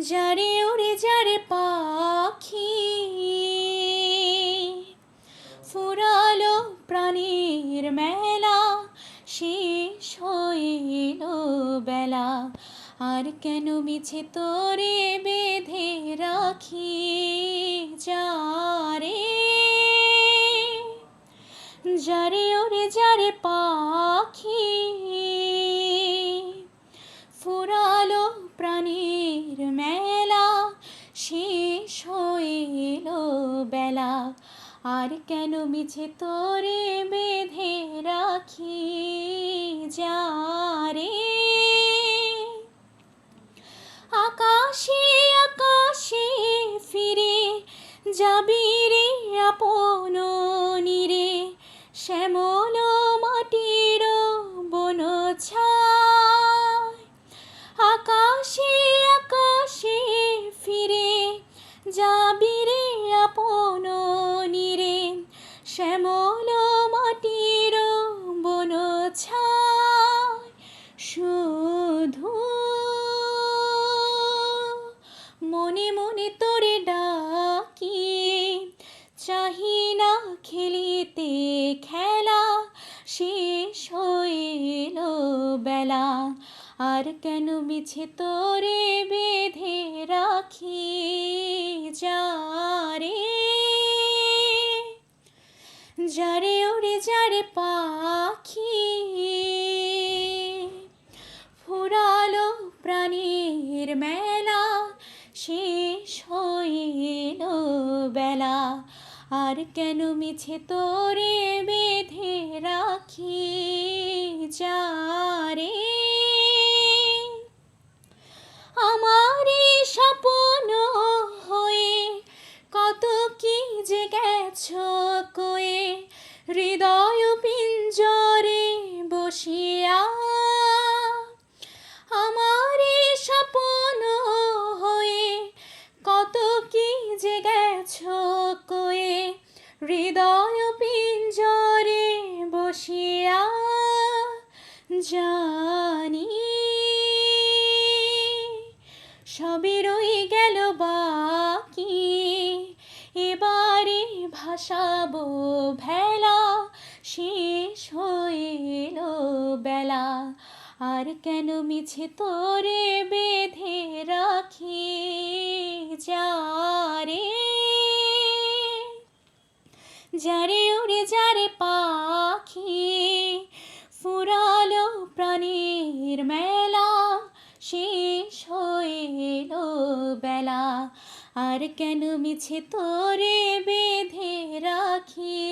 যারে উড়ে যারে পাখি ফুরালো প্রাণীর মেলা, শেষ হইল বেলা। আর কেন মিছে তোরে বেঁধে রাখি যারে, যারে ওরে যারে পাখি ফুরালো প্রাণীর মেলা, শেষ হইল বেলা। আর কেন মিছে তোরে বেঁধে রাখি যারে। আকাশে আকাশে ফিরে যাবি রে আপন নীরে, শ্যামল মাটির বনছায়। আকাশে আকাশে ফিরে যাবি রে আপন নীরে, শ্যামল মাটির বনছায়। শুধু মনে মনে তোরে ডাকি, চাহি না খেলিতে খেলা, শেষ হইল বেলা। আর কেন মিছে তোরে বেঁধে রাখি যারে, যারে ওরে যারে পাখি ফুরালো প্রাণীর মেলা, শেষ হইল বেলা। আর কেন মিছে তোরে বেঁধে রাখি যারে। আমারই স্বপ্ন হয়ে কত কি যে গেছো কয়ে, হৃদয় পিঞ্জরে বসিয়া। আমারই স্বপ্ন হয়ে কত কি যে গেছো কয়ে, হৃদয় পিঞ্জরে বসিয়া। জানি সবই রই গেল বাকি, এবারে ভাসাবো ভেলা, শেষ হইল বেলা। আর কেন মিছে তোরে বেঁধে রাখি যারে, যারে উড়ে যারে পাখি ফুরালো প্রাণীর মেলা, শেষ হইল বেলা। আর কেন মিছে তোরে বেঁধে রাখি